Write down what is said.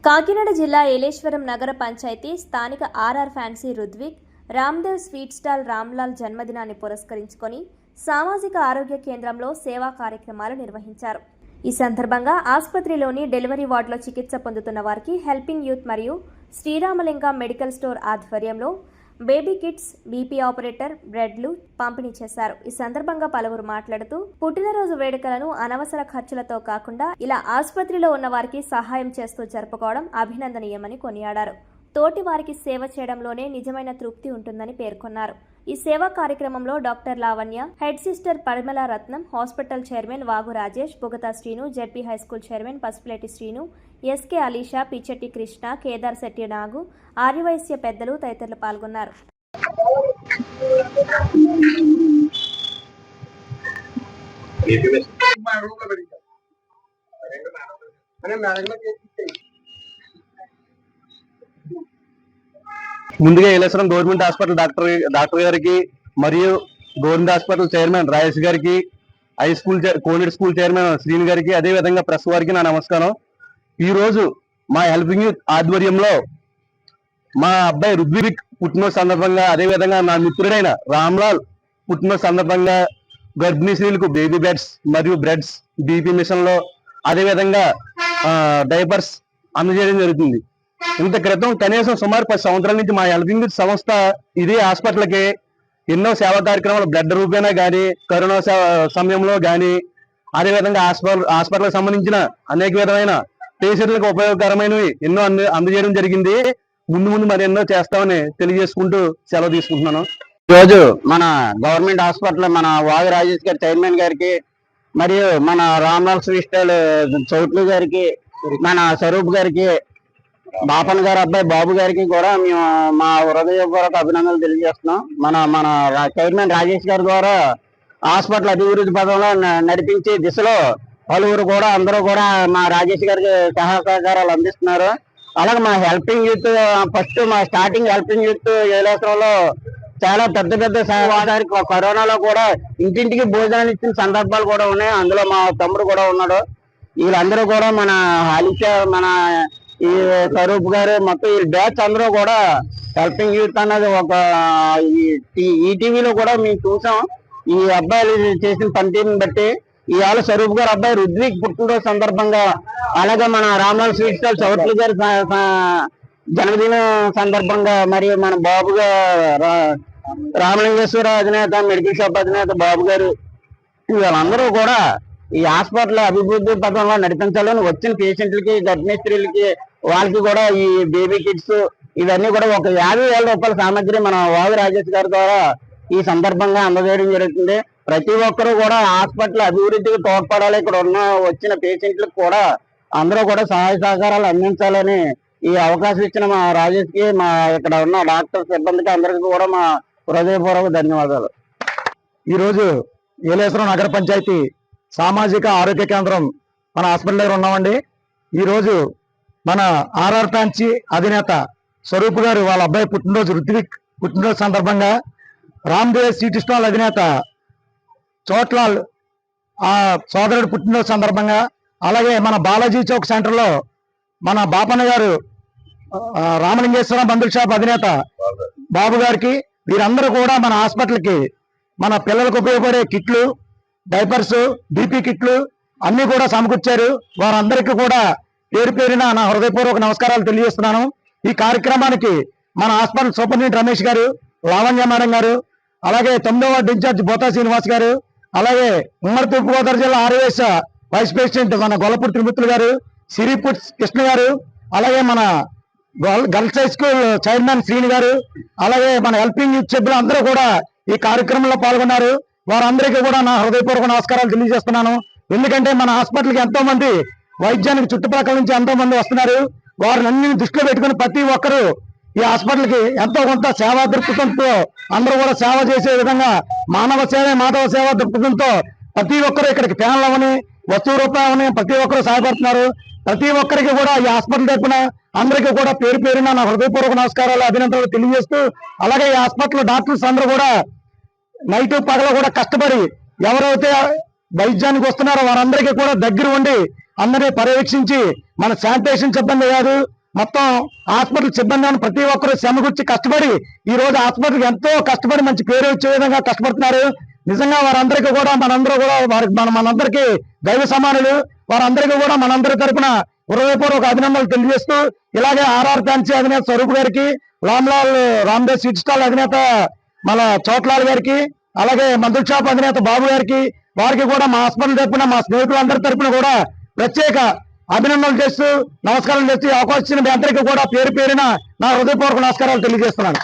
కాకినాడ జిల్లా ఏలేశ్వరం నగర పంచాయతీ స్థానిక RR fancy Rudvik Ramdev sweet stall Ramlal జన్మదినాన్ని పురస్కరించుకొని సామాజిక ఆరోగ్య కేంద్రంలో సేవా కార్యక్రమాలు నిర్వహించారు. ఈ సందర్భంగా ఆసుపత్రిలోని డెలివరీ వార్డులో చికిత్స పొందుతున్న వారికి హెల్పింగ్ యూత్ మరియు శ్రీరామలింగ మెడికల్ స్టోర్ ఆధ్వర్యంలో బేబీ కిట్స్, బీపీ ఆపరేటర్, బ్రెడ్లు పంపిణీ చేశారు. ఈ సందర్భంగా పలువురు మాట్లాడుతూ పుట్టినరోజు వేడుకలను అనవసర ఖర్చులతో కాకుండా ఇలా ఆసుపత్రిలో ఉన్న వారికి సహాయం చేస్తూ జరుపుకోవడం అభినందనీయమని కొనియాడారు. తోటి వారికి సేవ చేయడంలోనే నిజమైన తృప్తి ఉంటుందని పేర్కొన్నారు. ఈ సేవా కార్యక్రమంలో doctor Lavanya, head sister Parimala Ratnam, hospital chairman Vagu Rajesh, Bugata Srinu, ZP high school chairman Pasupuleti Srinu, SK Alisha, Pichetti Krishna, Kedar Shetti Nagu, Aryavysya పెద్దలు తదితరులు పాల్గొన్నారు. ముందుగా ఏలేశ్వరం గవర్నమెంట్ హాస్పిటల్ డాక్టర్ గారికి మరియు గవర్నమెంట్ హాస్పిటల్ చైర్మన్ రాజేష్ గారికి, హై స్కూల్ కోనేటి స్కూల్ చైర్మన్ శ్రీని గారికి, అదే విధంగా ప్రెస్ వారికి నా నమస్కారం. ఈ రోజు మా హెల్పింగ్ యూత్ ఆధ్వర్యంలో మా అబ్బాయి రుద్విక్ పుట్టినరోజు సందర్భంగా, అదే విధంగా నా మిత్రుడైన రామ్లాల్ పుట్టినరోజు సందర్భంగా గర్భిణీ స్త్రీలకు బేబీ బెడ్స్ మరియు బ్రెడ్స్, బీపీ మిషన్లో అదే విధంగా డైపర్స్ అందజేయడం జరుగుతుంది. ఇంత క్రితం కనీసం సుమారు 10 సంవత్సరాల నుంచి మా హెల్పింగ్ యూత్ సంస్థ ఇదే హాస్పిటల్కి ఎన్నో సేవా కార్యక్రమాలు బ్లడ్ రూపేనా కానీ, కరోనా సమయంలో కానీ, అదేవిధంగా హాస్పిటల్కి సంబంధించిన అనేక విధమైన పేషెంట్లకు ఉపయోగకరమైనవి ఎన్నో అందజేయడం జరిగింది. ముందు మరి ఎన్నో చేస్తామని తెలియజేసుకుంటూ సెలవు తీసుకుంటున్నాను. ఈరోజు మన గవర్నమెంట్ హాస్పిటల్ మన వాగు రాజేష్ గారి చైర్మన్ గారికి, మరియు మన రామ్లాల్ స్వీట్ స్టాల్ చౌట్లీ గారికి, మన స్వరూప్ గారికి, బాపన్ గారి అబ్బాయి బాబు గారికి కూడా మేము మా హృదయపూర్వక అభినందనలు తెలియజేస్తున్నాం. మన చైర్మన్ రాజేష్ గారి ద్వారా హాస్పిటల్ అభివృద్ధి పదంలో నడిపించే దిశలో పలువురు కూడా అందరూ కూడా మా రాజేష్ గారికి సహకారాలు అందిస్తున్నారు. అలాగే మా హెల్పింగ్ యూత్ ఫస్ట్ మా స్టార్టింగ్ హెల్పింగ్ యూత్ ఏలేశ్వరంలో చాలా పెద్ద సహకారి కరోనాలో కూడా ఇంటింటికి భోజనాలు ఇచ్చిన సందర్భాలు కూడా ఉన్నాయి. అందులో మా తమ్ముడు కూడా ఉన్నాడు. వీళ్ళందరూ కూడా మన హాలిషా, మన ఈ స్వరూప్ గారు, మొత్తం ఈ బ్యాచ్ అందరూ కూడా హెల్పింగ్ యూత్ అన్నది ఒక ఈటీవీలో కూడా మేము చూసాం. ఈ అబ్బాయిలు చేసిన పనితీరుని బట్టి ఇవాళ స్వరూప్ గారు అబ్బాయి రుద్విక్ పుట్టినరోజు సందర్భంగా, అలాగే మన రామ్లాల్ స్వీట్ స్టాల్ చౌట్లీ గారి జన్మదిన సందర్భంగా, మరియు మన బాబు గారు రామలింగేశ్వర అధినేత, మెడికల్ షాప్ అధినేత బాబు గారు, వీళ్ళందరూ కూడా ఈ హాస్పిటల్ అభివృద్ధి పథంలో నడిపించాలని వచ్చిన పేషెంట్లకి, గర్భిణీ స్త్రీలకి, వాళ్ళకి కూడా ఈ బేబీ కిట్స్ ఇవన్నీ కూడా ఒక 50,000 రూపాయల సామాగ్రి మన వాగు రాజేష్ గారి ద్వారా ఈ సందర్భంగా అందజేయడం జరుగుతుంది. ప్రతి ఒక్కరూ కూడా హాస్పిటల్ అభివృద్ధికి తోడ్పడాలి. ఇక్కడ ఉన్న వచ్చిన పేషెంట్లకు కూడా అందరూ కూడా సహాయ సహకారాలు అందించాలని ఈ అవకాశం ఇచ్చిన మా రాజేష్ కి, మా ఇక్కడ ఉన్న డాక్టర్ సిబ్బందికి అందరికీ కూడా మా హృదయపూర్వక ధన్యవాదాలు. ఈరోజు ఏలేశ్వరం నగర పంచాయతీ సామాజిక ఆరోగ్య కేంద్రం మన హాస్పిటల్ దగ్గర ఉన్నామండి. ఈరోజు మన ఆర్ఆర్ ఫ్యాన్సీ అధినేత స్వరూప్ గారు వాళ్ళ అబ్బాయి పుట్టినరోజు రుద్విక్ పుట్టినరోజు సందర్భంగా, రామ్దేవ్ స్వీట్ స్టాల్ అధినేత చోట్లాల్ ఆ సోదరుడు పుట్టినరోజు సందర్భంగా, అలాగే మన బాలాజీ చౌక్ సెంటర్లో మన బాపన్న గారు రామలింగేశ్వర మందుల షాప్ అధినేత బాబు గారికి, వీరందరూ కూడా మన హాస్పిటల్కి మన పిల్లలకు ఉపయోగపడే కిట్లు, డైపర్స్, బీపీ కిట్లు అన్ని కూడా సమకూర్చారు. వారందరికీ కూడా పేరు పేరున నా హృదయపూర్వక నమస్కారాలు తెలియజేస్తున్నాను. ఈ కార్యక్రమానికి మన హాస్పిటల్ సూపరింటెండెంట్ రమేష్ గారు, లావణ్య మేడం గారు, అలాగే 9వ వార్డు ఇన్ఛార్జ్ బోతా శ్రీనివాస్ గారు, అలాగే ఉమ్మడి తూర్పుగోదావరి జిల్లా ఆర్యవైశ్య వైస్ ప్రెసిడెంట్ మన గొల్లపూడి త్రిమూర్తులు గారు, సిరిపూట్ కృష్ణ గారు, అలాగే మన girls high school chairman Srini గారు, అలాగే మన హెల్పింగ్ యూత్ సభ్యులు అందరూ కూడా ఈ కార్యక్రమంలో పాల్గొన్నారు. వారందరికీ కూడా నా హృదయపూర్వక నమస్కారాలు తెలియజేస్తున్నాను. ఎందుకంటే మన హాస్పిటల్కి ఎంతో మంది వైద్యానికి చుట్టుపక్కల నుంచి ఎంతో మంది వస్తున్నారు. వారిని అన్ని దృష్టిలో పెట్టుకుని ప్రతి ఒక్కరూ ఈ హాస్పిటల్కి ఎంతో కొంత సేవా దృక్పథంతో అందరూ కూడా సేవ చేసే విధంగా మానవ సేవ మాధవ సేవా దృక్పథంతో ప్రతి ఒక్కరు ఇక్కడికి ఫ్యాన్లు అవని, వస్తువు రూపాయలని ప్రతి ఒక్కరు సహాయపడుతున్నారు. ప్రతి ఒక్కరికి కూడా ఈ హాస్పిటల్ తరపున అందరికీ కూడా పేరు పేరున నా హృదయపూర్వక నమస్కారాలు, అభినందనలు తెలియజేస్తూ, అలాగే ఈ హాస్పిటల్ డాక్టర్స్ అందరూ కూడా నైట్ పగల కూడా కష్టపడి ఎవరైతే వైద్యానికి వస్తున్నారో వారందరికీ కూడా దగ్గర ఉండి అందరినీ పర్యవేక్షించి మన శానిటేషన్ సిబ్బంది కాదు, మొత్తం హాస్పిటల్ సిబ్బంది ఉన్న ప్రతి ఒక్కరూ శ్రమగుచ్చి కష్టపడి ఈ రోజు హాస్పిటల్కి ఎంతో కష్టపడి మంచి పేరు వచ్చే విధంగా కష్టపడుతున్నారు. నిజంగా వారందరికీ కూడా మనందరూ కూడా మనందరికీ దైవ సమానులు. వారందరికీ కూడా మనందరి తరపున హృదయపూర్వక అభినందనలు తెలియజేస్తూ, ఇలాగే ఆర్ఆర్ ఫ్యాన్సీ అధినేత స్వరూప్ గారికి, రామ్దేవ్ స్వీట్ స్టాల్ అధినేత మన చోట్లాల్ గారికి, అలాగే మందుల షాప్ అధినేత బాబు గారికి, వారికి కూడా మా హాస్పిటల్ తరపున మా స్నేహితులందరి తరపున కూడా ప్రత్యేక అభినందనలు చేస్తూ నమస్కారం చేస్తూ అవకాశం ఇచ్చిన మీ అందరికీ కూడా పేరు పేరున నా హృదయపూర్వక నమస్కారాలు తెలియజేస్తున్నాను.